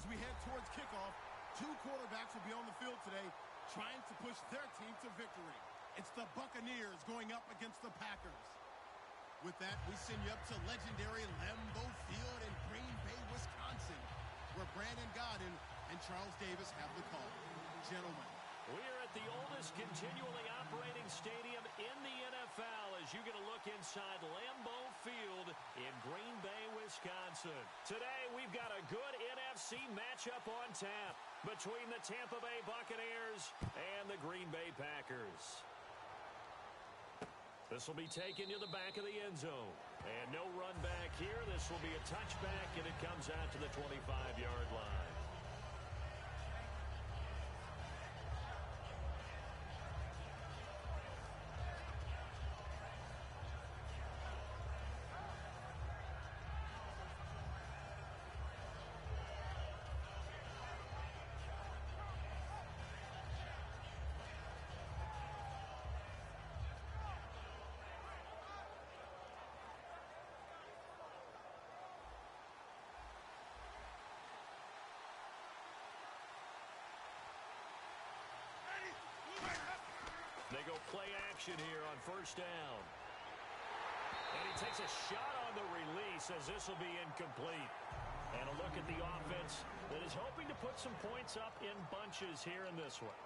As we head towards kickoff, two quarterbacks will be on the field today trying to push their team to victory. It's the Buccaneers going up against the Packers. With that, we send you up to legendary Lambeau Field in Green Bay, Wisconsin, where Brandon Gaudin and Charles Davis have the call. Gentlemen. We're at the oldest continually operating stadium in the NFL as you get a look inside Lambeau Field in Green Bay, Wisconsin. Today, we've got a good NFC matchup on tap between the Tampa Bay Buccaneers and the Green Bay Packers. This will be taken to the back of the end zone. And no run back here. This will be a touchback, and it comes out to the 25-yard line. They go play action here on first down. And he takes a shot on the release as this will be incomplete. And a look at the offense that is hoping to put some points up in bunches here in this one.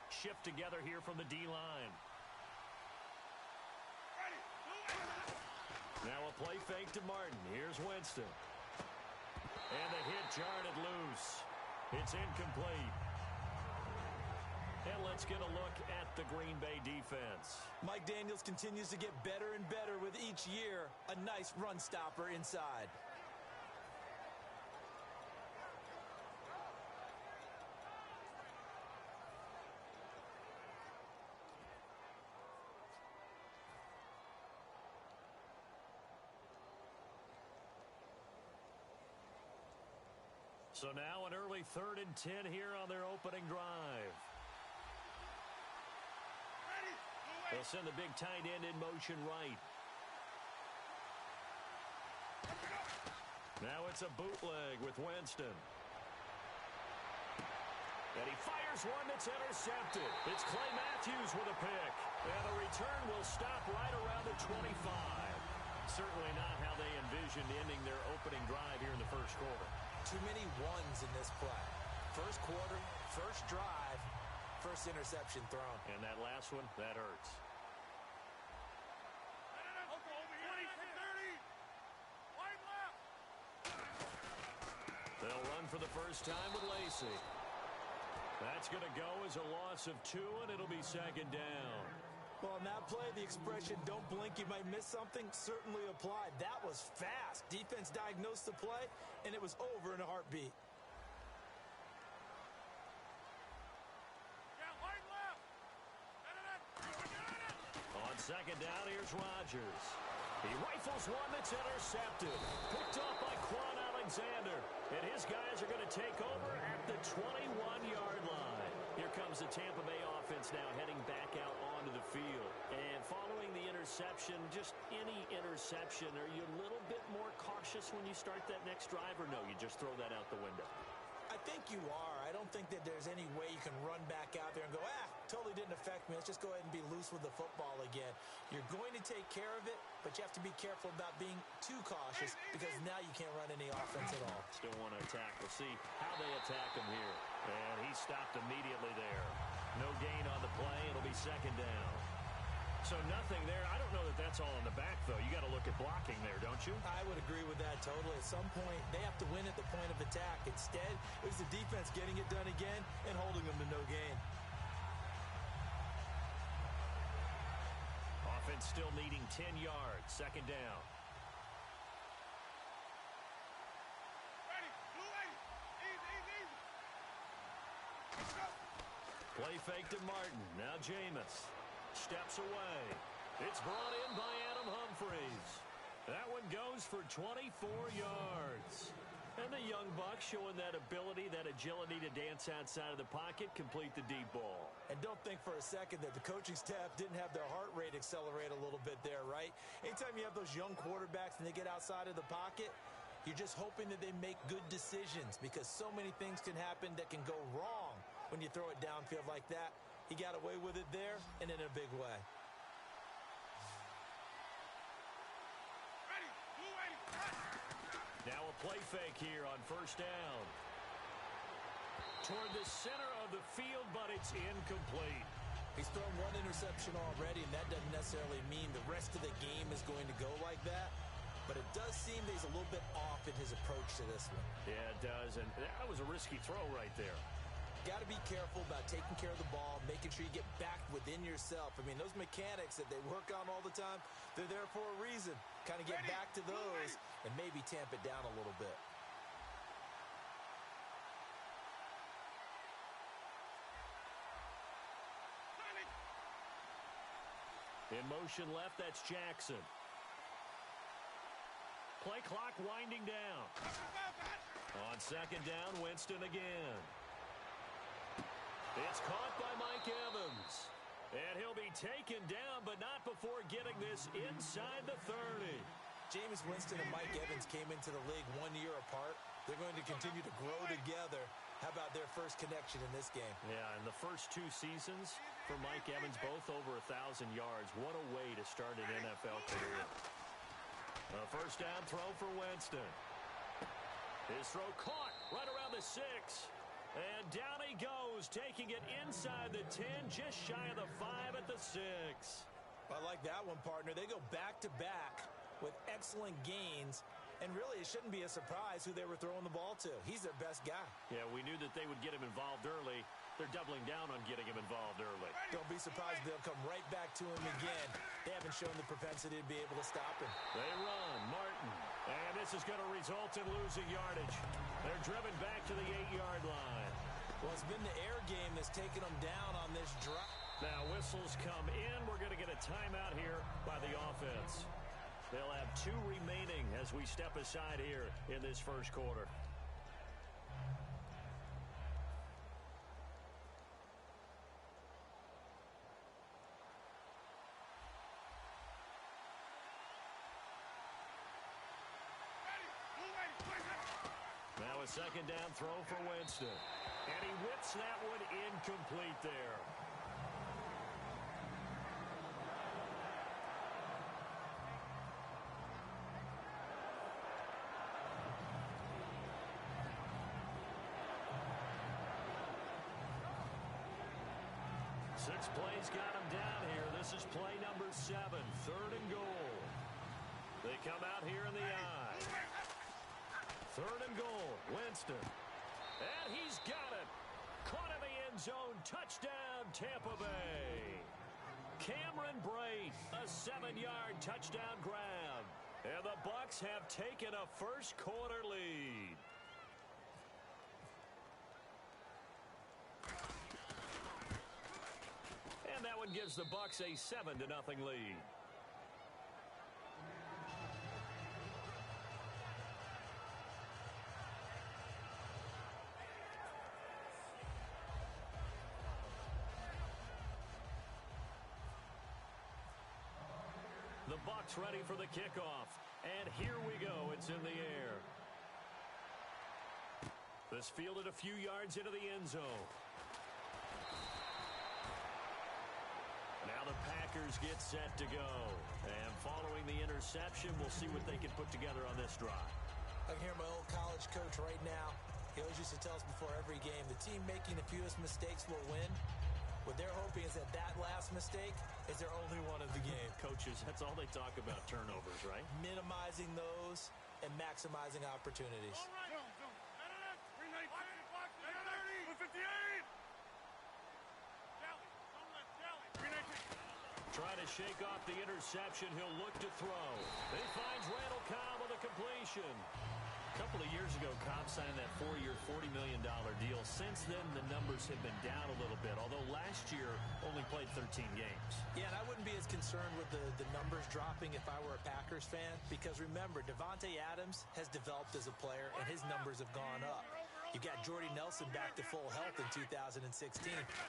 Shift together here from the D-line. Now a play fake to Martin. Here's Winston. And the hit jarred it loose. It's incomplete. And let's get a look at the Green Bay defense. Mike Daniels continues to get better and better with each year. A nice run stopper inside. So now an early 3rd and 10 here on their opening drive. They'll send the big tight end in motion right. Now it's a bootleg with Winston. And he fires one that's intercepted. It's Clay Matthews with a pick. And the return will stop right around the 25. Certainly not how they envisioned ending their opening drive here in the first quarter. Too many ones in this play. First quarter, first drive, first interception thrown. And that last one, that hurts. They'll run for the first time with Lacey. That's going to go as a loss of 2, and it'll be second down. Well, on that play, the expression, don't blink, you might miss something, certainly applied. That was fast. Defense diagnosed the play, and it was over in a heartbeat. On second down, here's Rodgers. He rifles one that's intercepted. Picked off by Quan Alexander. And his guys are going to take over at the 21-yard line. Here comes the Tampa Bay offense now heading back out onto the field. And following the interception, just any interception, are you a little bit more cautious when you start that next drive, or no, you just throw that out the window? I think you are. I don't think that there's any way you can run back out there and go, totally didn't affect me. Let's just go ahead and be loose with the football again. You're going to take care of it, but you have to be careful about being too cautious because now you can't run any offense at all. Still want to attack. We'll see how they attack him here. And he stopped immediately there. No gain on the play. It'll be second down. So nothing there. I don't know that that's all in the back, though. You got to look at blocking there, don't you? I would agree with that totally. At some point, they have to win at the point of attack. Instead, it was the defense getting it done again and holding them to no gain. Offense still needing 10 yards. Second down. Play fake to Martin. Now Jameis steps away. It's brought in by Adam Humphries. That one goes for 24 yards. And the young buck showing that ability, that agility to dance outside of the pocket, complete the deep ball. And don't think for a second that the coaching staff didn't have their heart rate accelerate a little bit there, right? Anytime you have those young quarterbacks and they get outside of the pocket, you're just hoping that they make good decisions because so many things can happen that can go wrong when you throw it downfield like that. He got away with it there and in a big way. Now a play fake here on first down. Toward the center of the field, but it's incomplete. He's thrown one interception already, and that doesn't necessarily mean the rest of the game is going to go like that. But it does seem that he's a little bit off in his approach to this one. Yeah, it does, and that was a risky throw right there. Got to be careful about taking care of the ball, making sure you get back within yourself. I mean, those mechanics that they work on all the time, they're there for a reason. Kind of get back to those and maybe tamp it down a little bit. In motion left, that's Jackson. Play clock winding down. On second down, Winston again. It's caught by Mike Evans. And he'll be taken down, but not before getting this inside the 30. Jameis Winston and Mike Evans came into the league 1 year apart. They're going to continue to grow together. How about their first connection in this game? Yeah, in the first 2 seasons for Mike Evans, both over 1,000 yards. What a way to start an NFL career. A first down throw for Winston. His throw caught right around the 6. And down he goes, taking it inside the 10, just shy of the 5 at the 6. I like that one, partner. They go back-to-back with excellent gains. And really, it shouldn't be a surprise who they were throwing the ball to. He's their best guy. Yeah, we knew that they would get him involved early. They're doubling down on getting him involved early. Don't be surprised they'll come right back to him again. They haven't shown the propensity to be able to stop him. They run. Martin. And this is going to result in losing yardage. They're driven back to the 8-yard line. Well, it's been the air game that's taken them down on this drive. Now whistles come in. We're going to get a timeout here by the offense. They'll have 2 remaining as we step aside here in this first quarter. Now a second down throw for Winston. And he whips that one incomplete there. Six plays got him down here. This is play number 7, 3rd and goal. They come out here in the eye. 3rd and goal, Winston. And he's got it. Caught in the end zone. Touchdown, Tampa Bay. Cameron Brate, a 7-yard touchdown grab. And the Bucs have taken a first quarter lead. And that one gives the Bucs a 7-0 lead. The Bucs ready for the kickoff. And here we go. It's in the air. This fielded a few yards into the end zone. Now the Packers get set to go. And following the interception, we'll see what they can put together on this drive. I can hear my old college coach right now. He always used to tell us before every game, the team making the fewest mistakes will win. What they're hoping is that that last mistake is their only one of the game. Coaches, that's all they talk about, turnovers, right? Minimizing those and maximizing opportunities. All right. Trying to shake off the interception. He'll look to throw. He finds Randall Cobb with a completion. A couple of years ago, Cobb signed that 4-year, $40 million deal. Since then, the numbers have been down a little bit, although last year only played 13 games. Yeah, and I wouldn't be as concerned with the numbers dropping if I were a Packers fan, because remember, Davante Adams has developed as a player, and his numbers have gone up. You got Jordy Nelson back to full health in 2016.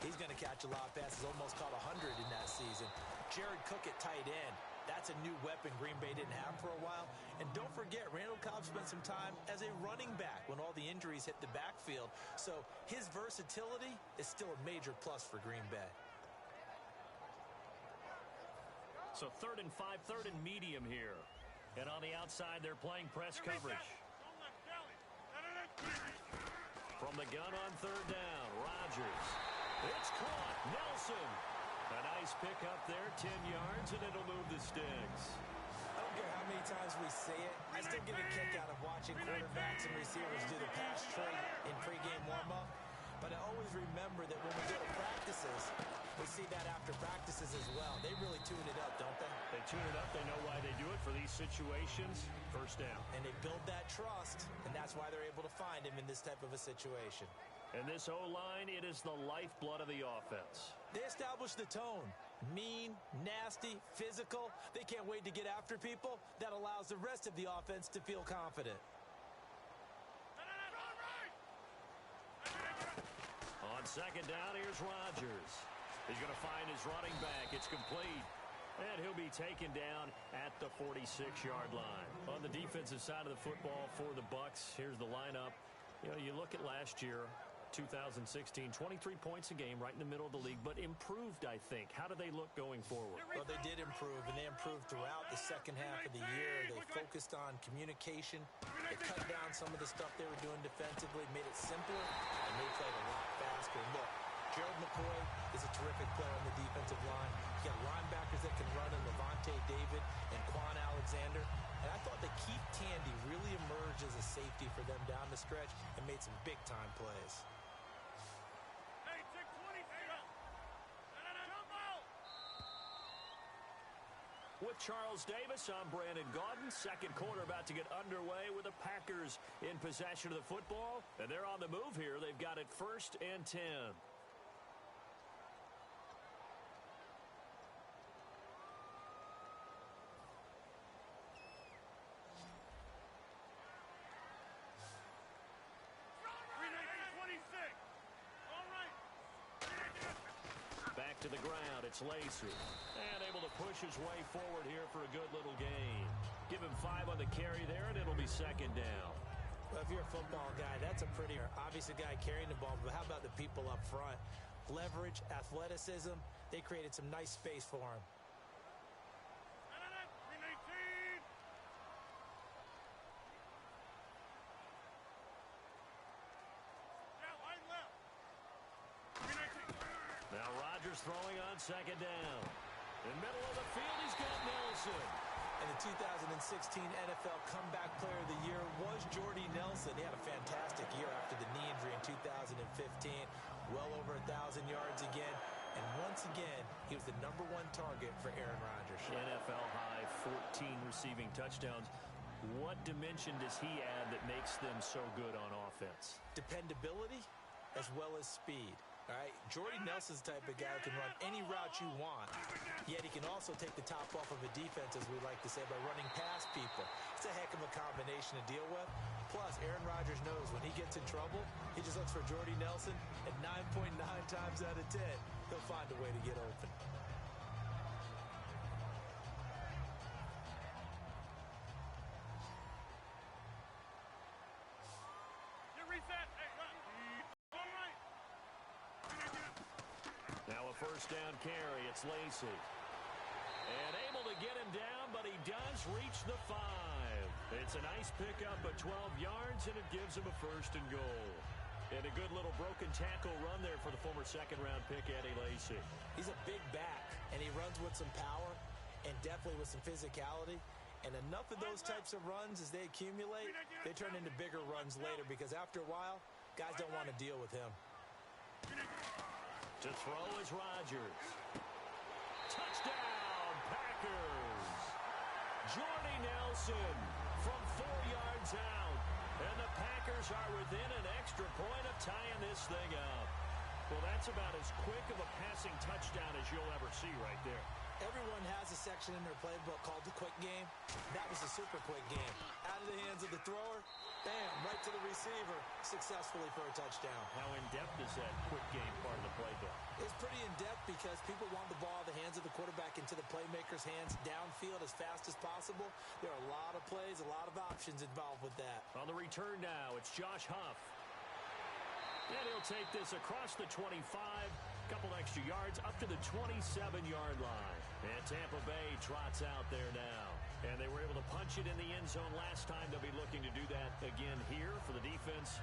He's going to catch a lot of passes, almost caught 100 in that season. Jared Cook at tight end. That's a new weapon Green Bay didn't have for a while. And don't forget, Randall Cobb spent some time as a running back when all the injuries hit the backfield. So his versatility is still a major plus for Green Bay. So 3rd and 5, 3rd and medium here. And on the outside, they're playing press coverage. From the gun on 3rd down, Rodgers. It's caught. Nelson. A nice pickup there, 10 yards, and it'll move the sticks. I don't care how many times we say it. I still get a kick out of watching quarterbacks and receivers do the pass trade in pregame warm-up. But I always remember that when we go to practices, we see that after practices as well. They really tune it up, don't they? They tune it up. They know why they do it for these situations. First down. And they build that trust, and that's why they're able to find him in this type of a situation. And this O-line, it is the lifeblood of the offense. They establish the tone. Mean, nasty, physical. They can't wait to get after people. That allows the rest of the offense to feel confident. On 2nd down, here's Rodgers. He's going to find his running back. It's complete. And he'll be taken down at the 46-yard line. On the defensive side of the football for the Bucs, here's the lineup. You know, you look at last year, 2016, 23 points a game, right in the middle of the league, but improved, I think. How do they look going forward? Well, they did improve, and they improved throughout the second half of the year. They focused on communication. They cut down some of the stuff they were doing defensively, made it simpler, and they played a lot faster. Look, Gerald McCoy is a terrific player on the defensive line. You got linebackers that can run in Levante David and Quan Alexander. And I thought that Keith Tandy really emerged as a safety for them down the stretch and made some big-time plays. With Charles Davis, I'm Brandon Gaudin. Second quarter about to get underway with the Packers in possession of the football. And they're on the move here. They've got it 1st and 10. Back to the ground, it's Lacy. And able to push his way forward here for a good little gain. Give him 5 on the carry there, and it'll be 2nd down. Well, if you're a football guy, that's a pretty obvious guy carrying the ball. But how about the people up front? Leverage, athleticism. They created some nice space for him. Now Rodgers throwing on 2nd down. In the middle of the field, he's got Nelson. And the 2016 NFL Comeback Player of the Year was Jordy Nelson. He had a fantastic year after the knee injury in 2015. Well over 1,000 yards again. And once again, he was the #1 target for Aaron Rodgers. NFL high 14 receiving touchdowns. What dimension does he add that makes them so good on offense? Dependability as well as speed. All right, Jordy Nelson's the type of guy who can run any route you want, yet he can also take the top off of a defense, as we like to say, by running past people. It's a heck of a combination to deal with. Plus, Aaron Rodgers knows when he gets in trouble, he just looks for Jordy Nelson, and 9.9 times out of 10, he'll find a way to get open. Now a 1st down carry. It's Lacy. And able to get him down, but he does reach the 5. It's a nice pickup of 12 yards, and it gives him a 1st and goal. And a good little broken tackle run there for the former 2nd-round pick, Eddie Lacy. He's a big back, and he runs with some power and definitely with some physicality. And enough of those types of runs, as they accumulate, they turn into bigger runs later, because after a while, guys don't want to deal with him. To throw is Rodgers. Touchdown, Packers. Jordy Nelson from 4 yards out. within an extra point of tying this thing up. Well, that's about as quick of a passing touchdown as you'll ever see right there. Everyone has a section in their playbook called the quick game. That was a super quick game. Out of the hands of the thrower, bam, right to the receiver, successfully for a touchdown. How in-depth is that quick game part of the playbook? It's pretty in-depth because people want the ball out of the hands of the quarterback into the playmaker's hands downfield as fast as possible. There are a lot of plays, a lot of options involved with that. On the return now, it's Josh Huff. And he'll take this across the 25. Couple extra yards up to the 27-yard line. And Tampa Bay trots out there now. And they were able to punch it in the end zone last time. They'll be looking to do that again here for the defense.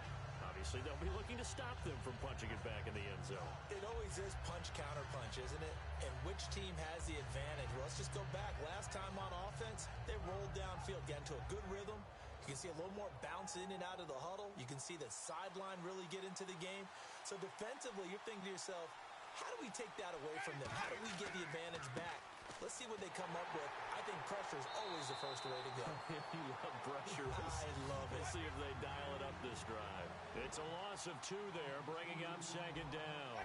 Obviously, they'll be looking to stop them from punching it back in the end zone. It always is punch-counter-punch, isn't it? And which team has the advantage? Well, let's just go back. Last time on offense, they rolled downfield, got into a good rhythm. You can see a little more bounce in and out of the huddle. You can see the sideline really get into the game. So defensively, you're thinking to yourself, how do we take that away from them? How do we get the advantage back? Let's see what they come up with. I think pressure is always the first way to go. You love pressure. I love it. We'll see if they dial it up this drive. It's a loss of 2 there, bringing up second down.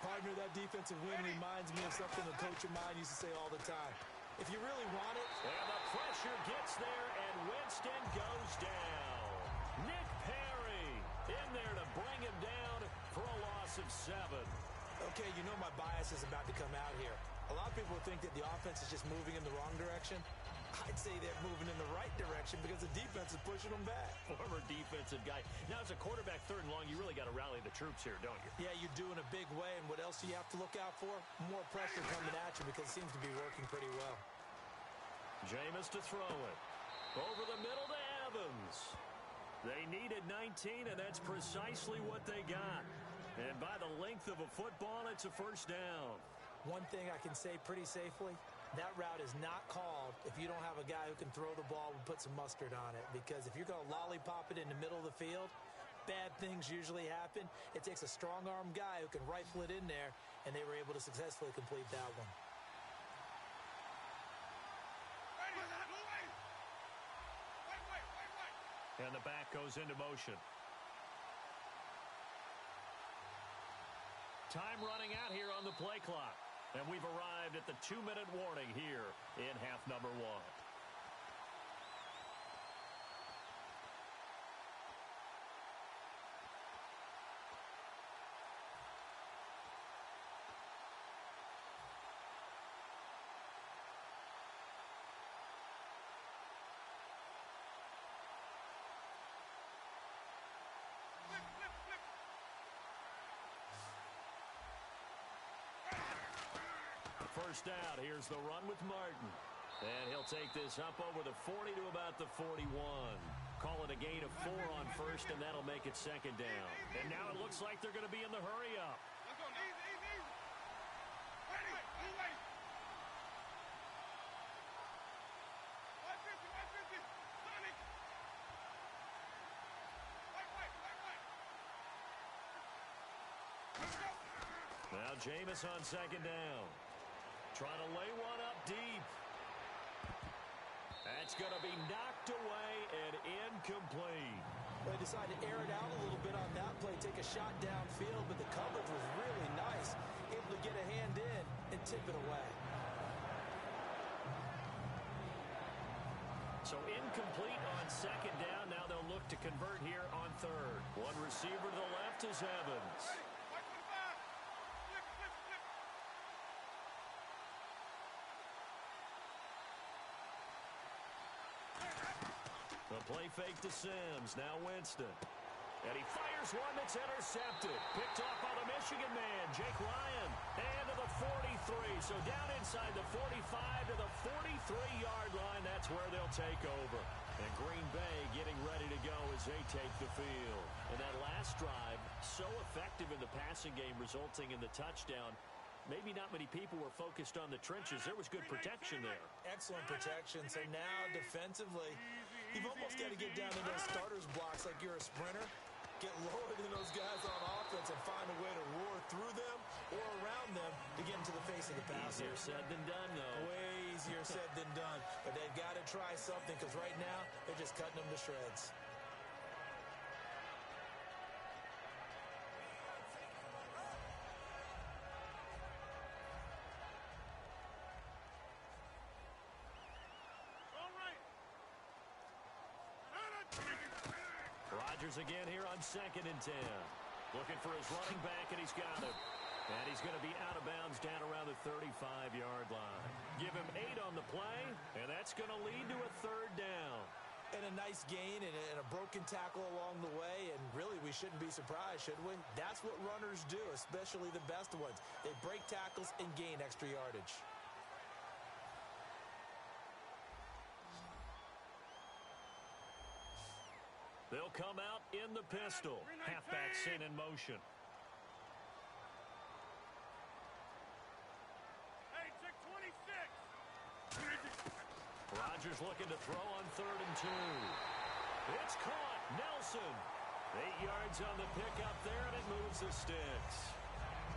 Partner, that defensive win reminds me of something a coach of mine used to say all the time. If you really want it. And the pressure gets there, and Winston goes down. Nick Perry in there to bring him down for a loss of 7. Okay, you know my bias is about to come out here. A lot of people think that the offense is just moving in the wrong direction. I'd say they're moving in the right direction because the defense is pushing them back. Former defensive guy. Now, as a quarterback, 3rd and long, you really got to rally the troops here, don't you? Yeah, you do in a big way. And what else do you have to look out for? More pressure coming at you because it seems to be working pretty well. Jameis to throw it. Over the middle to Evans. They needed 19, and that's precisely what they got. And by the length of a football, it's a first down. One thing I can say pretty safely, that route is not called if you don't have a guy who can throw the ball and put some mustard on it. Because if you're going to lollipop it in the middle of the field, bad things usually happen. It takes a strong-arm guy who can rifle it in there, and they were able to successfully complete that one. And the back goes into motion. Time running out here on the play clock. And we've arrived at the 2-minute warning here in half number 1. First out, here's the run with Martin. And he'll take this up over the 40 to about the 41. Call it a gain of 4 on first, and that'll make it second down. And now it looks like they're going to be in the hurry up. Now Jameis on second down. Trying to lay one up deep. That's going to be knocked away and incomplete. They decided to air it out a little bit on that play, take a shot downfield, but the coverage was really nice. Able to get a hand in and tip it away. So incomplete on second down. Now they'll look to convert here on 3rd. One receiver to the left is Evans. The play fake to Sims. Now Winston. And he fires one that's intercepted. Picked off by the Michigan man, Jake Ryan. And to the 43. So down inside the 45 to the 43-yard line. That's where they'll take over. And Green Bay getting ready to go as they take the field. And that last drive, so effective in the passing game, resulting in the touchdown. Maybe not many people were focused on the trenches. There was good protection there. Excellent protection. So now defensively, you've almost got to get down to those starters blocks like you're a sprinter. Get lower than those guys on offense and find a way to roar through them or around them to get into the face of the passer. Easier said than done, though. Way easier said than done. But they've got to try something because right now they're just cutting them to shreds. Rodgers again here on 2nd and 10. Looking for his running back, and he's got him. And he's going to be out of bounds down around the 35-yard line. Give him 8 on the play, and that's going to lead to a 3rd down. And a nice gain and a broken tackle along the way, and really we shouldn't be surprised, should we? That's what runners do, especially the best ones. They break tackles and gain extra yardage. They'll come out in the pistol. Halfback sent in motion. Hey, check 26. Rodgers looking to throw on 3rd and 2. It's caught. Nelson. 8 yards on the pickup there, and it moves the sticks.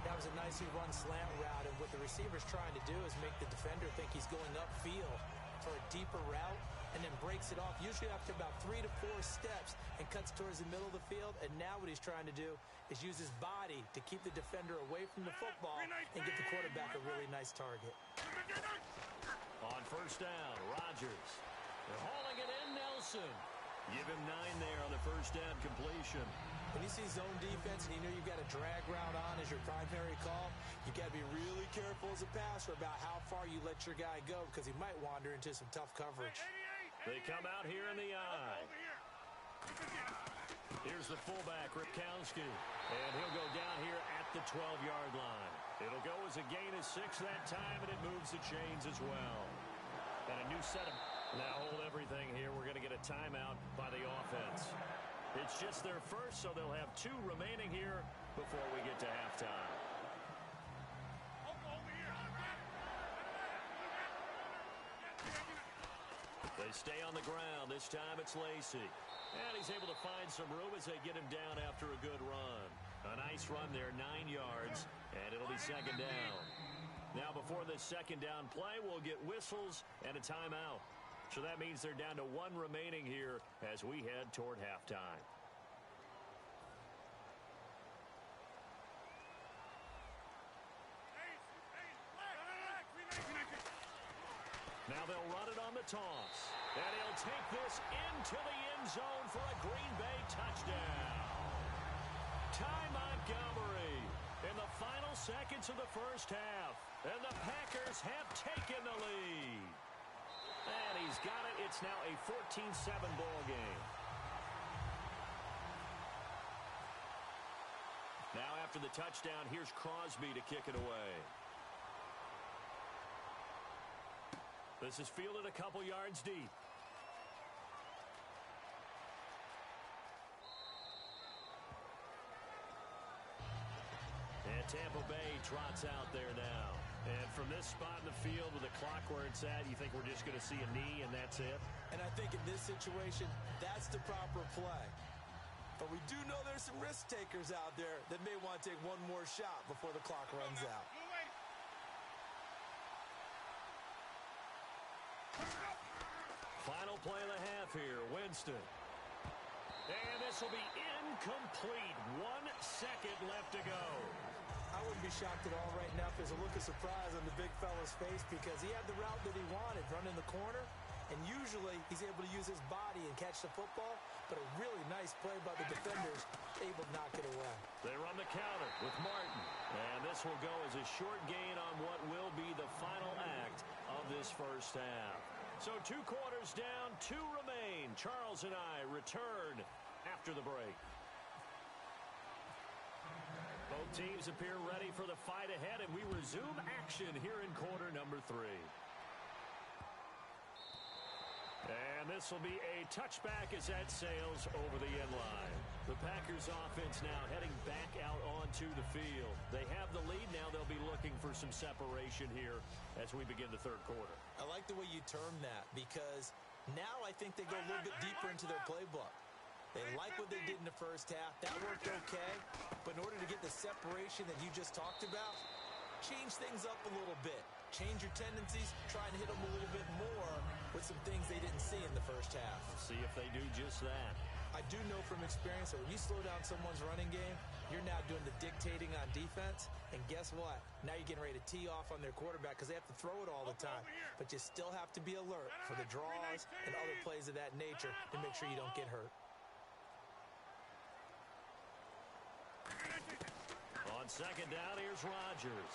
That was a nicely run slant route, and what the receiver's trying to do is make the defender think he's going upfield for a deeper route, and then breaks it off, usually after about 3 to 4 steps, and cuts towards the middle of the field. And now what he's trying to do is use his body to keep the defender away from the football and give the quarterback a really nice target. On 1st down, Rodgers. They're hauling it in, Nelson. Give him 9 there on the 1st down completion. When you see zone defense and you know you've got a drag route on as your primary call, you got to be really careful as a passer about how far you let your guy go, because he might wander into some tough coverage. They come out here in the eye. Here's the fullback, Ripkowski. And he'll go down here at the 12-yard line. It'll go as a gain of 6 that time, and it moves the chains as well. And a new set of... Now hold everything here. We're going to get a timeout by the offense. It's just their first, so they'll have 2 remaining here before we get to halftime. They stay on the ground. This time it's Lacy. And he's able to find some room as they get him down after a good run. A nice run there, 9 yards, and it'll be 2nd down. Now before this 2nd down play, we'll get whistles and a timeout. So that means they're down to 1 remaining here as we head toward halftime. Now they'll run it on the toss. And he'll take this into the end zone for a Green Bay touchdown. Ty Montgomery in the final seconds of the 1st half. And the Packers have taken the lead. And he's got it. It's now a 14-7 ball game. Now after the touchdown, here's Crosby to kick it away. This is fielded a couple yards deep. And Tampa Bay trots out there now. And from this spot in the field with the clock where it's at, you think we're just going to see a knee and that's it? And I think in this situation, that's the proper play. But we do know there's some risk takers out there that may want to take one more shot before the clock runs out. Final play of the half here, Winston. And this will be incomplete. 1 second left to go. I wouldn't be shocked at all right now if there's a look of surprise on the big fella's face, because he had the route that he wanted, running the corner, and usually he's able to use his body and catch the football, but a really nice play by the defenders, able to knock it away. They run the counter with Martin, and this will go as a short gain on what will be the final act of this 1st half. So 2 quarters down, 2 remain. Charles and I return after the break. Both teams appear ready for the fight ahead, and we resume action here in quarter number 3. And this will be a touchback as that sails over the end line. The Packers offense now heading back out onto the field. They have the lead now. They'll be looking for some separation here as we begin the 3rd quarter. I like the way you term that, because now I think they go a little bit deeper into their playbook. They like what they did in the 1st half. That worked okay. But in order to get the separation that you just talked about, change things up a little bit. Change your tendencies, try and hit them a little bit more with some things they didn't see in the 1st half. See if they do just that. I do know from experience that when you slow down someone's running game, you're now doing the dictating on defense. And guess what? Now you're getting ready to tee off on their quarterback because they have to throw it all the time. But you still have to be alert for the draws and other plays of that nature to make sure you don't get hurt. On second down, here's Rodgers.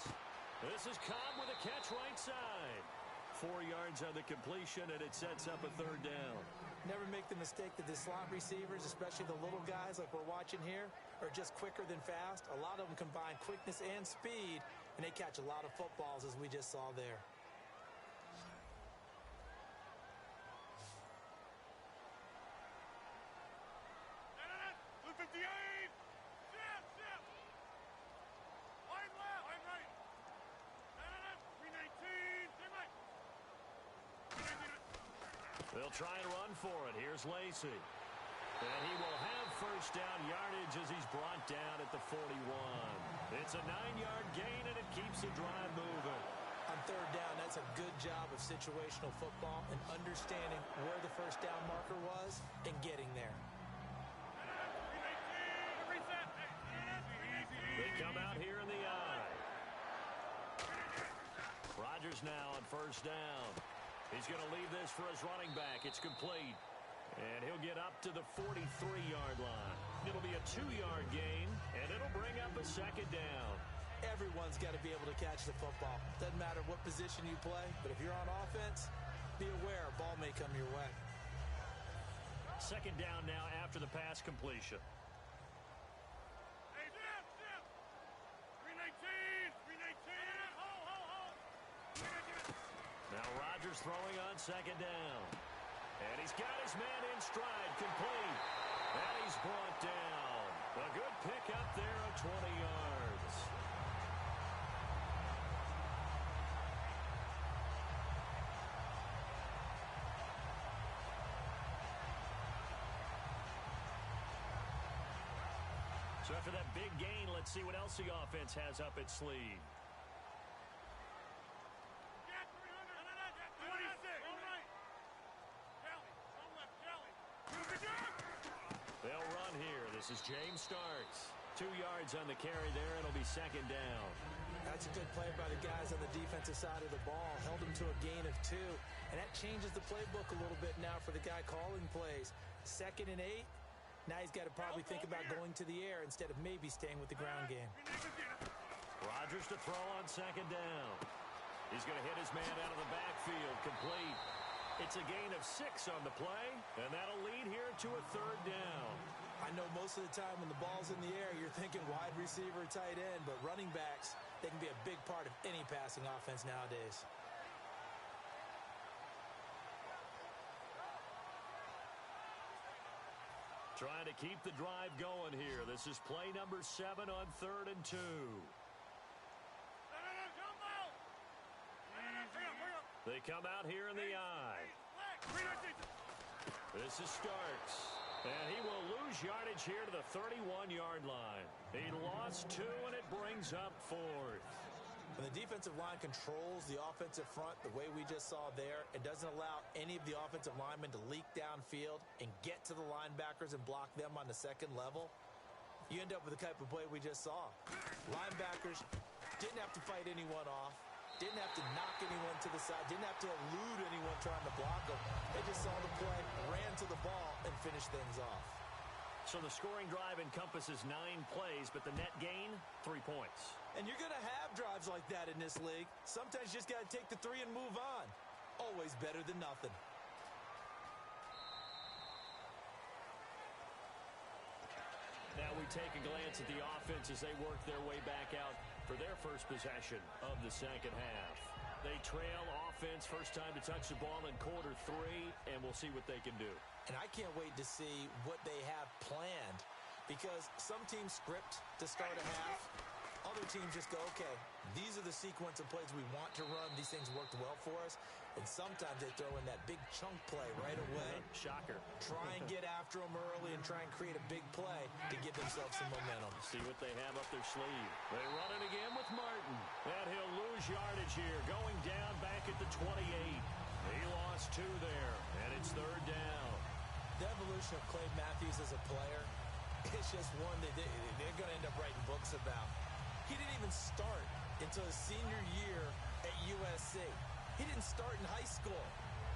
This is Cobb with a catch right side. 4 yards on the completion, and it sets up a third down. Never make the mistake that the slot receivers, especially the little guys like we're watching here, are just quicker than fast. A lot of them combine quickness and speed, and they catch a lot of footballs, as we just saw there. They'll try and run for it. Here's Lacy. And he will have first down yardage as he's brought down at the 41. It's a 9-yard gain, and it keeps the drive moving. On third down, that's a good job of situational football and understanding where the first down marker was and getting there. They come out here in the eye. Rodgers now on first down. He's going to leave this for his running back. It's complete. And he'll get up to the 43-yard line. It'll be a 2-yard gain, and it'll bring up a second down. Everyone's got to be able to catch the football. Doesn't matter what position you play, but if you're on offense, be aware a ball may come your way. Second down now after the pass completion. Hey, Jeff! 319! Now Rodgers throwing on second down. And he's got his man in stride, complete. And he's brought down. A good pickup there of 20 yards. So after that big gain, let's see what else the offense has up its sleeve. They'll run here. This is James Starks. 2 yards on the carry there. It'll be second down. That's a good play by the guys on the defensive side of the ball. Held him to a gain of 2. And that changes the playbook a little bit now for the guy calling plays. 2nd and 8. Now he's got to probably think about going to the air instead of maybe staying with the ground game. Rodgers to throw on second down. He's going to hit his man out of the backfield. Complete. It's a gain of 6 on the play, and that'll lead here to a third down. I know most of the time when the ball's in the air, you're thinking wide receiver, tight end, but running backs, they can be a big part of any passing offense nowadays. Trying to keep the drive going here. This is play number 7 on 3rd and 2. They come out here in the eye. This is Starks. And he will lose yardage here to the 31-yard line. He lost 2, and it brings up 4th. When the defensive line controls the offensive front the way we just saw there, it doesn't allow any of the offensive linemen to leak downfield and get to the linebackers and block them on the second level. You end up with the type of play we just saw. Linebackers didn't have to fight anyone off. Didn't have to knock anyone to the side. Didn't have to elude anyone trying to block them. They just saw the play, ran to the ball, and finished things off. So the scoring drive encompasses 9 plays, but the net gain, 3 points. And you're going to have drives like that in this league. Sometimes you just got to take the 3 and move on. Always better than nothing. Now we take a glance at the offense as they work their way back out for their first possession of the second half. They trail offense first time to touch the ball in quarter 3, and we'll see what they can do. And I can't wait to see what they have planned, because some teams script to start a half. Other teams just go, okay, these are the sequence of plays we want to run. These things worked well for us. And sometimes they throw in that big chunk play right away. Shocker. Try and get after them early and try and create a big play to give themselves some momentum. See what they have up their sleeve. They run it again with Martin. And he'll lose yardage here, going down back at the 28. He lost 2 there, and it's third down. The evolution of Clay Matthews as a player, it's just one that they're going to end up writing books about. He didn't even start until his senior year at USC. He didn't start in high school.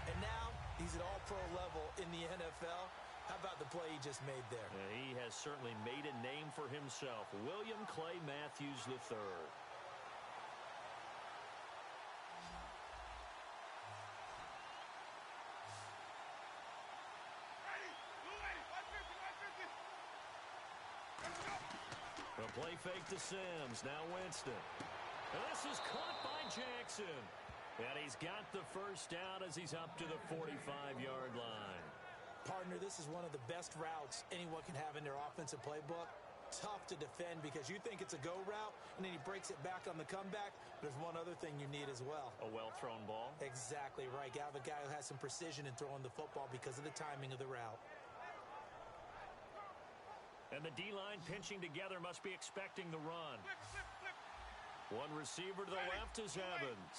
And now he's at all-pro level in the NFL. How about the play he just made there? He has certainly made a name for himself. William Clay Matthews III. The play fake to Sims. Now Winston. And this is caught by Jackson. And he's got the first down as he's up to the 45-yard line. Partner, this is one of the best routes anyone can have in their offensive playbook. Tough to defend because you think it's a go route, and then he breaks it back on the comeback. There's one other thing you need as well. A well-thrown ball? Exactly right. You have a guy who has some precision in throwing the football because of the timing of the route. And the D-line pinching together must be expecting the run. One receiver to the left is Evans.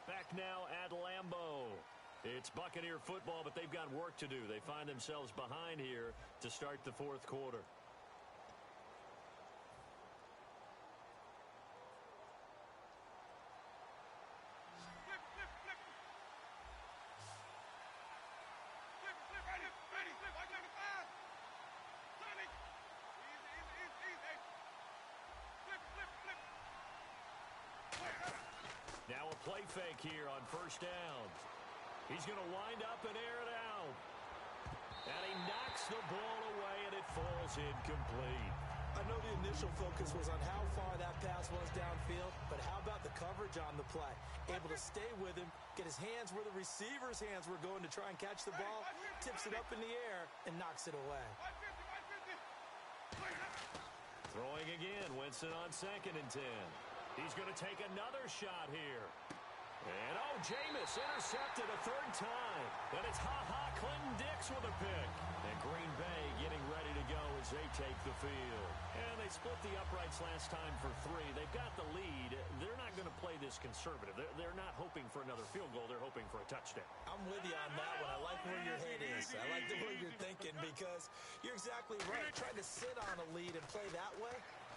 Back now at Lambeau. It's Buccaneer football, but they've got work to do. They find themselves behind here to start the fourth quarter. Now a play fake here on first down. He's going to wind up and air it out. And he knocks the ball away, and it falls incomplete. I know the initial focus was on how far that pass was downfield, but how about the coverage on the play? Able to stay with him, get his hands where the receiver's hands were going to try and catch the ball, tips it up in the air, and knocks it away. Throwing again, Winston on 2nd and 10. He's going to take another shot here. And, oh, Jameis intercepted a third time. And it's Clinton Dix with a pick. And Green Bay getting ready to go as they take the field. And they split the uprights last time for 3. They've got the lead. They're not going to play this conservative. They're not hoping for another field goal. They're hoping for a touchdown. I'm with you on that one. I like where your head is. I like the way you're thinking because you're exactly right. Trying to sit on a lead and play that way,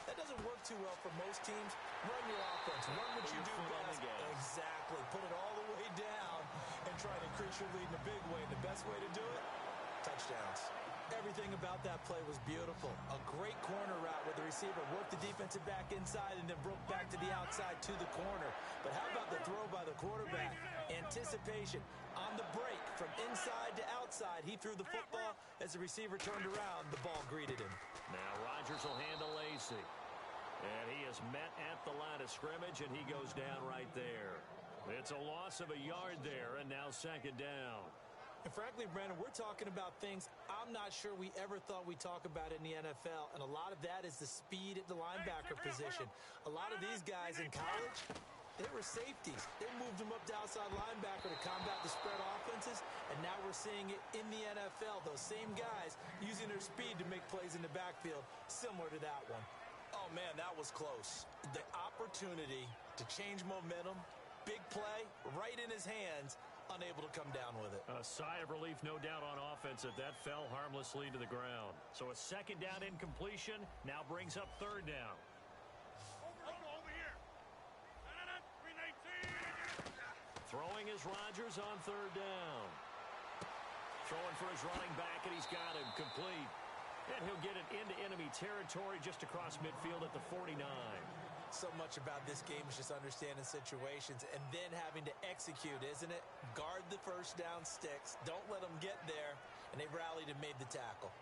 that doesn't work too well for most teams. Run your offense. Run what you do best. Exactly. Put it all the way down and try to increase your lead in a big way. And the best way to do it, touchdowns. Everything about that play was beautiful. A great corner route where the receiver worked the defensive back inside and then broke back to the outside to the corner. But how about the throw by the quarterback? Anticipation on the break from inside to outside. He threw the football. As the receiver turned around, the ball greeted him. Now Rodgers will handle Lacey. And he is met at the line of scrimmage, and he goes down right there. It's a loss of a yard there, and now 2nd down. And frankly, Brandon, we're talking about things I'm not sure we ever thought we'd talk about in the NFL, and a lot of that is the speed at the linebacker position. A lot of these guys in college, they were safeties. They moved them up to outside linebacker to combat the spread offenses, and now we're seeing it in the NFL. Those same guys using their speed to make plays in the backfield, similar to that one. Oh, man, that was close. The opportunity to change momentum, big play, right in his hands, unable to come down with it. A sigh of relief, no doubt, on offense that fell harmlessly to the ground. So a 2nd down incompletion now brings up 3rd down. Over here. Throwing is Rodgers on 3rd down. Throwing for his running back, and he's got him complete. And he'll get it into enemy territory just across midfield at the 49. So much about this game is just understanding situations and then having to execute, isn't it? Guard the first down sticks. Don't let them get there. And they rallied and made the tackle.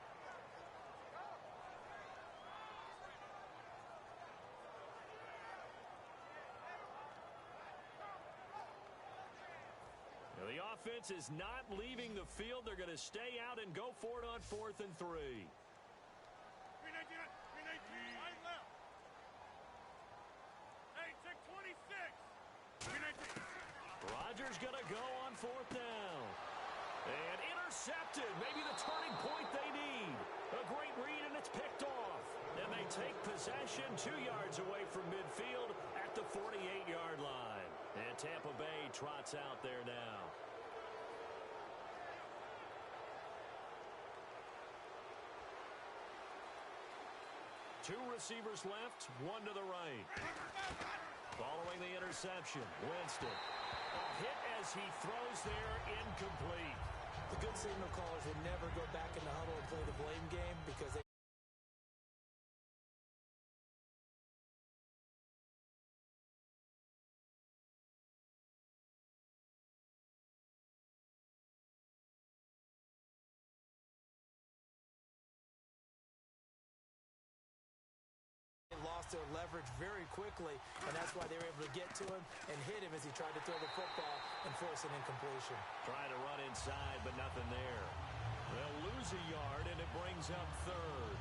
Now, the offense is not leaving the field. They're going to stay out and go for it on 4th and 3. Rodgers going to go on 4th down. And intercepted. Maybe the turning point they need. A great read, and it's picked off. And they take possession 2 yards away from midfield at the 48-yard line. And Tampa Bay trots out there now. Two receivers left, one to the right. Following the interception, Winston. A hit as he throws there incomplete. The good signal callers would never go back in the huddle and play the blame game because they lost their leverage very quickly, and that's why they were able to get to him and hit him as he tried to throw the football and force an incompletion. Trying to run inside, but nothing there. They'll lose a yard, and it brings up third.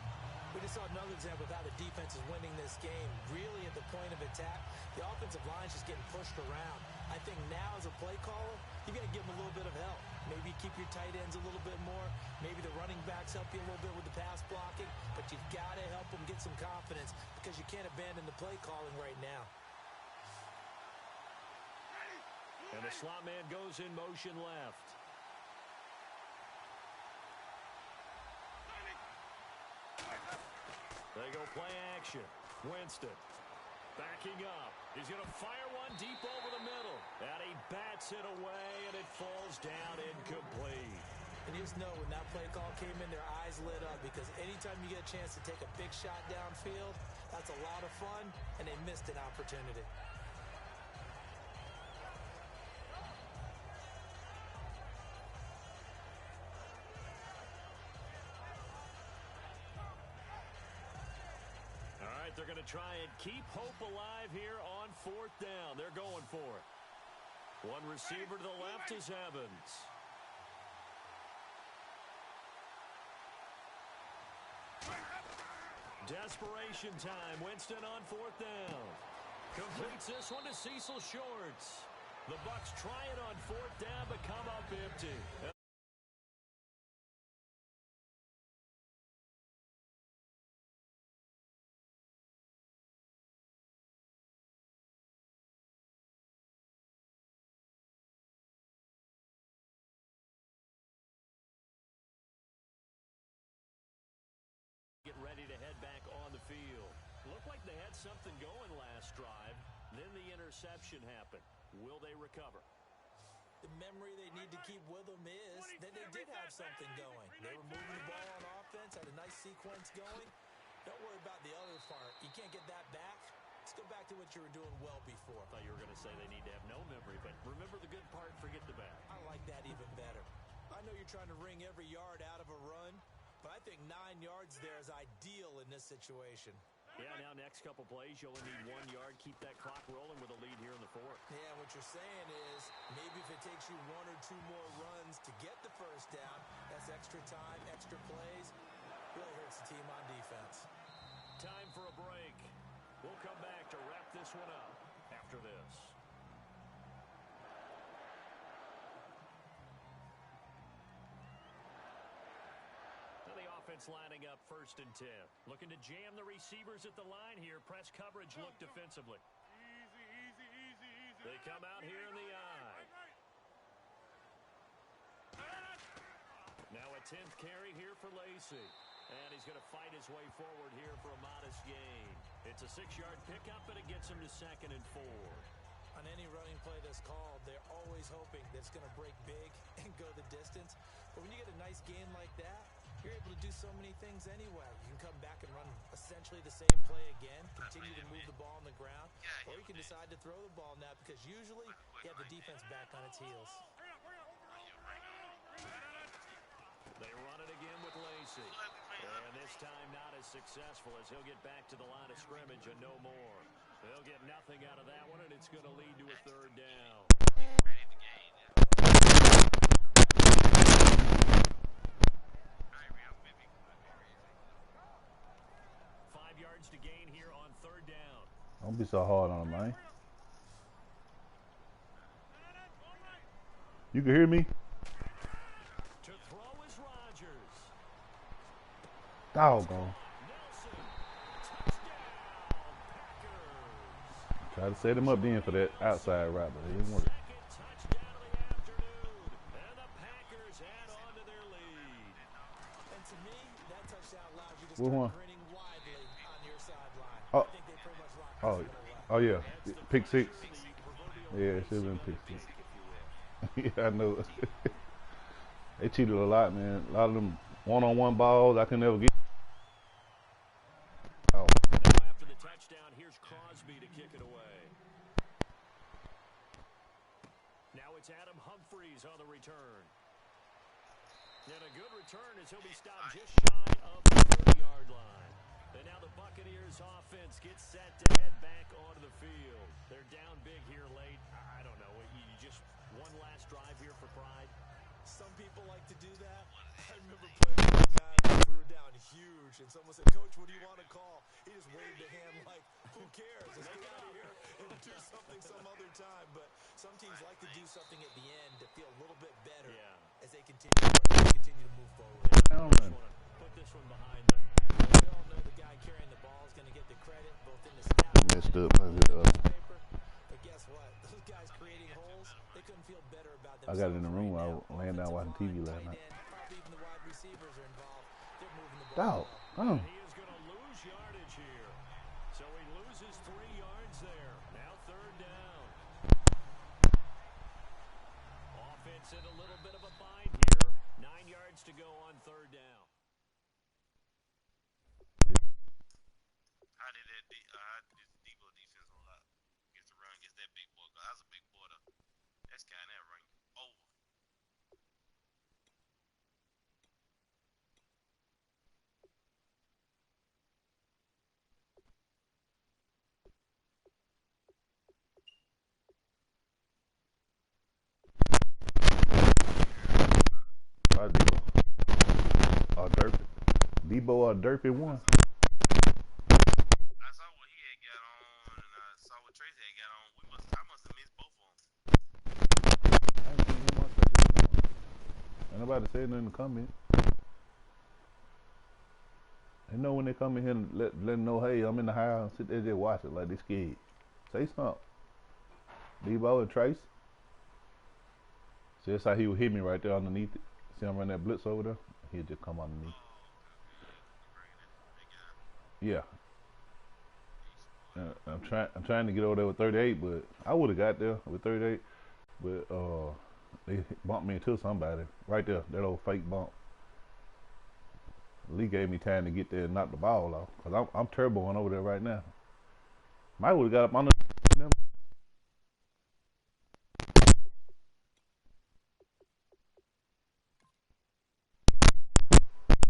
We just saw another example of how the defense is winning this game. Really at the point of attack, the offensive line is just getting pushed around. I think now as a play caller, you're going to give them a little bit of help. Maybe keep your tight ends a little bit more. Maybe the running backs help you a little bit with the pass blocking. But you've got to help them get some confidence because you can't abandon the play calling right now. And the slot man goes in motion left. They go play action. Winston backing up. He's going to fire one deep over the middle. And he bats it away, and it falls down incomplete. And you just know when that play call came in, their eyes lit up because anytime you get a chance to take a big shot downfield, that's a lot of fun, and they missed an opportunity. They're going to try and keep hope alive here on fourth down. They're going for it. One receiver to the left is Evans. Desperation time. Winston on fourth down. Completes this one to Cecil Shorts. The Bucs try it on fourth down, but come up empty. Get ready to head back on the field. Looked like they had something going last drive. Then the interception happened. Will they recover? The memory they need to keep with them is that they did have something going. They were moving the ball on offense, had a nice sequence going. Don't worry about the other part. You can't get that back. Let's go back to what you were doing well before. I thought you were going to say they need to have no memory, but remember the good part, forget the bad. I like that even better. I know you're trying to wring every yard out of a run, but I think 9 yards there is ideal in this situation. Yeah, now next couple plays, you only need 1 yard. Keep that clock rolling with a lead here in the fourth. Yeah, what you're saying is maybe if it takes you 1 or 2 more runs to get the first down, that's extra time, extra plays. Really hurts the team on defense. Time for a break. We'll come back to wrap this one up after this. Offense lining up 1st and 10. Looking to jam the receivers at the line here. Press coverage look defensively. Easy. They come out here in the eye. Now a 10th carry here for Lacy. And he's going to fight his way forward here for a modest gain. It's a 6-yard pickup, and it gets him to 2nd and 4. On any running play that's called, they're always hoping that it's going to break big and go the distance. But when you get a nice gain like that, you're able to do so many things anyway. You can come back and run essentially the same play again, continue to move the ball on the ground, or you can decide to throw the ball now because usually you have the defense back on its heels. They run it again with Lacy. And this time not as successful as he'll get back to the line of scrimmage and no more. They'll get nothing out of that one, and it's going to lead to a 3rd down. 5 yards to gain here on 3rd down. Don't be so hard on him, man. You can hear me? To throw is Rodgers. Doggone. Try to set him up then for that outside route, but it didn't work. Touchdown of the afternoon. And the Packers add on to their lead. And to me, that touchdown allows you to What start one? grinning widely on your sideline. Oh. I think they pretty much locked Oh yeah. Pick 6. Yeah, it should have been pick 6. Yeah, I know. They cheated a lot, man. A lot of them one-on-one balls I can never get. Oh. Now after the touchdown, here's Crosby to kick it away. Now it's Adam Humphries on the return. And a good return as he'll be stopped just shy of the 30-yard line. And now the Buccaneers offense gets set to head back onto the field. They're down big here late. I don't know. You just one last drive here for pride. Some people like to do that. I remember playing with a guy when we were down huge, and someone said, "Coach, what do you want to call?" He just waved a hand like, "Who cares? Let's get out of here and do something some other time." But some teams like to do something at the end to feel a little bit better as they continue to move forward. Put this one behind them. We all know the guy carrying the ball is going to get the credit, both in the stat line Messed up. and the paper. But guess what? Those guys creating holes, they couldn't feel better about themselves. I got it in the room. I was laying down watching TV last night. Probably even the wide receivers are involved. They're moving the Dog. ball. And he is going to lose yardage here. So he loses 3 yards there. Now third down. Offense in a little bit of a bind here. 9 yards to go on third down. How did this Debo defense on lot gets the run, gets that big boy? Cause I was a big boy though. That's kind of that run over. Debo. Debo or Derpy one. I saw what he had got on, and I saw what Tracy had got on. I must have missed both of them. I ain't seen him on Thursday. Ain't nobody said nothing in the comments. They know when they come in here and let them know, hey, I'm in the house, sit there just watch it like they scared. Say something. Debo and Trace. See, that's how he would hit me right there underneath it. See him run that blitz over there? He'll just come underneath. Yeah. I'm trying to get over there with 38, but I would have got there with 38, but they bumped me into somebody right there. That old fake bump. Lee gave me time to get there and knock the ball off, cause I'm turboing over there right now. Might would have got up on the.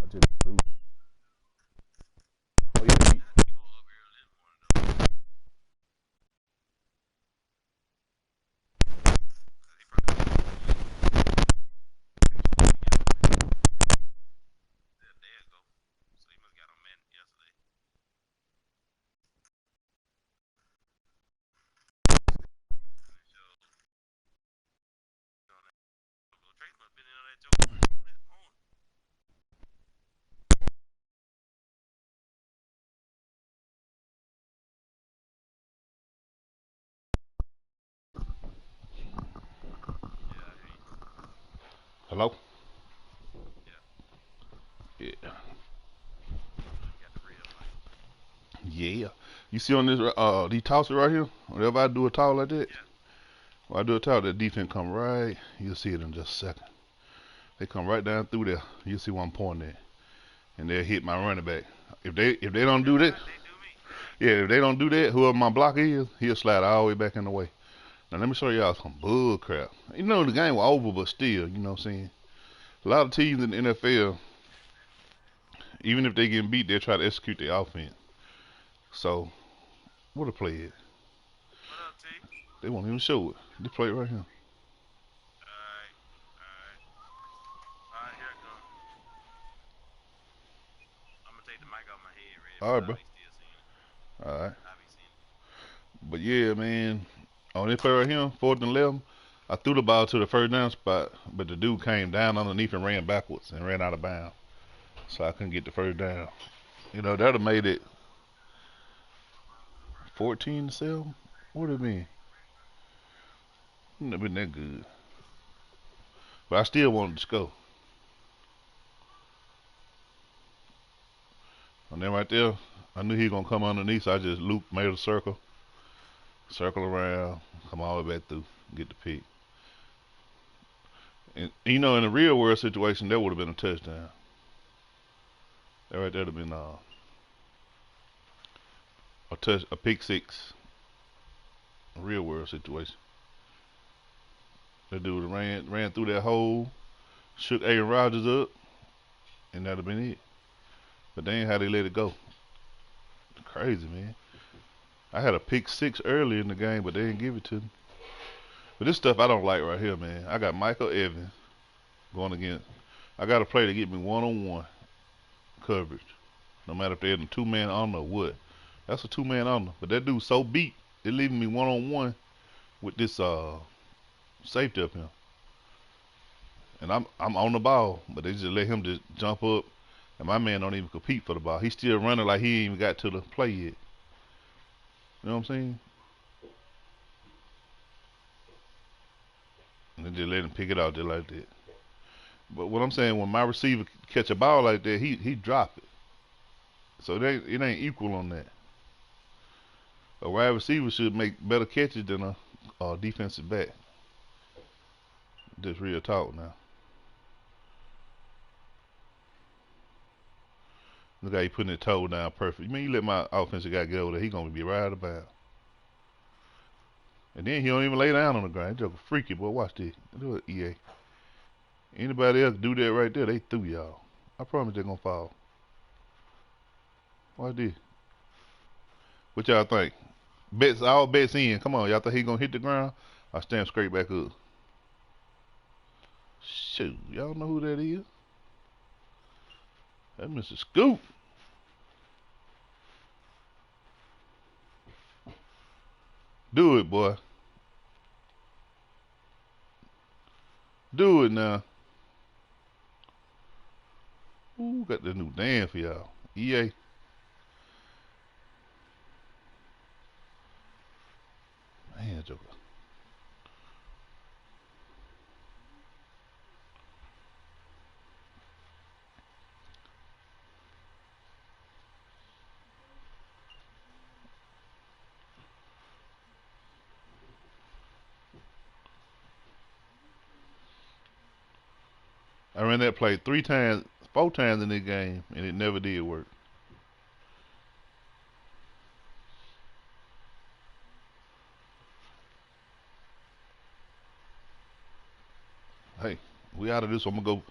I just lose. Oh yeah, There you go. So he must got on man yesterday. Tracy must have been in on that joke this morning. Yeah, I hear you. hello. Yeah, Yeah. you got the real life. Yeah. You see on this these tosses right here? Whenever I do a toss like that, Yeah. when I do a toss, that defense come right. You'll see it in just a second. They come right down through there. You'll see one point there, and they'll hit my running back. If they don't do that, They do me. yeah, if they don't do that, whoever my blocker is, he'll slide all the way back in the way. Now let me show y'all some bull crap. You know the game was over, but still, you know what I'm saying. A lot of teams in the NFL, even if they get beat, they try to execute their offense. So, what a play is. What up, T? They won't even show it. They play it right here. Alright. Alright. Alright, here I come. I'm gonna take the mic off my head, Red, All because right, I bro. be still seeing it. All right. I be seeing it. But yeah, man, on this play right here, 4th and 11, I threw the ball to the first down spot, but the dude came down underneath and ran backwards and ran out of bounds. So I couldn't get the first down. You know, that would have made it 14-7. What would it mean? Wouldn't have been that good. But I still wanted to score. And then right there, I knew he was going to come underneath, so I just looped, made a circle around, come all the way back through, get the pick. And you know, in a real world situation, that would have been a touchdown. That right there would have been a pick six. A real world situation. That dude ran through that hole, shook Aaron Rodgers up, and that'd have been it. But they ain't how they let it go. Crazy, man. I had a pick six early in the game, but they didn't give it to me. But this stuff I don't like right here, man. I got Michael Evans going against. I got a play to get me one-on-one coverage. No matter if they're in a two-man under or what. That's a two-man under. But that dude's so beat, they're leaving me one-on-one with this safety up here. And I'm on the ball, but they just let him just jump up, and my man don't even compete for the ball. He's still running like he ain't even got to the play yet. You know what I'm saying? And they just let him pick it out just like that. But what I'm saying, when my receiver catch a ball like that, he drop it. So it ain't equal on that. A wide receiver should make better catches than a defensive back. Just real talk now. Look how he putting his toe down perfect. You mean you let my offensive guy get over there, he gonna be right about. And then he don't even lay down on the ground. He's just freaky, boy. Watch this. Do it, EA. Anybody else do that right there, they threw y'all. I promise they're gonna fall. Watch this. What y'all think? All bets in. Come on, y'all think he gonna hit the ground? I stand straight back up. Shoot, y'all know who that is? That's Mr. Scoop. Do it, boy. Do it now. Ooh, got the new dance for y'all. EA. Man, Joker. I ran that play 4 times in this game, and it never did work. Hey, we out of this. So I'm gonna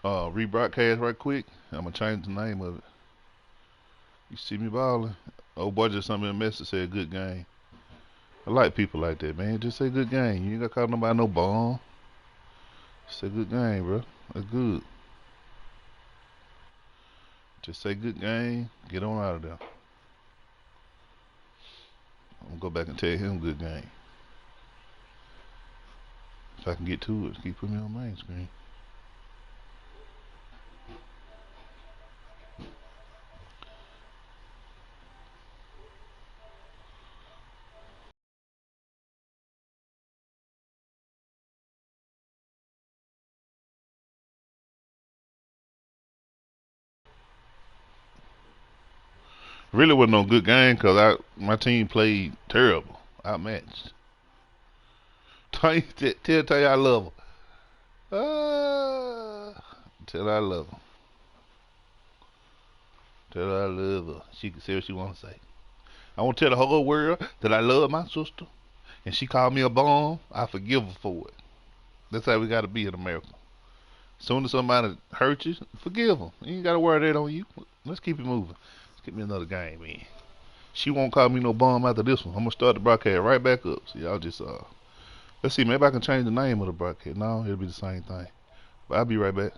go rebroadcast right quick. I'm gonna change the name of it. You see me balling? Old boy just sent me a message said good game. I like people like that, man. Just say good game. You ain't gotta call nobody no bomb. Say good game, bro. That's good. Just say good game. Get on out of there. I'm gonna go back and tell him good game. If I can get to it, keep putting me on main screen. Really wasn't no good game because my team played terrible, outmatched. Tell you I love her. Tell her I love her. Tell her I love her. She can say what she want to say. I want to tell the whole world that I love my sister, and she called me a bum. I forgive her for it. That's how we got to be in America. Soon as somebody hurt you, forgive them. You ain't got to worry that on you. Let's keep it moving. Let's get me another game, man. She won't call me no bum after this one. I'm gonna start the broadcast right back up. So y'all just let's see. Maybe I can change the name of the broadcast. No, it'll be the same thing. But I'll be right back.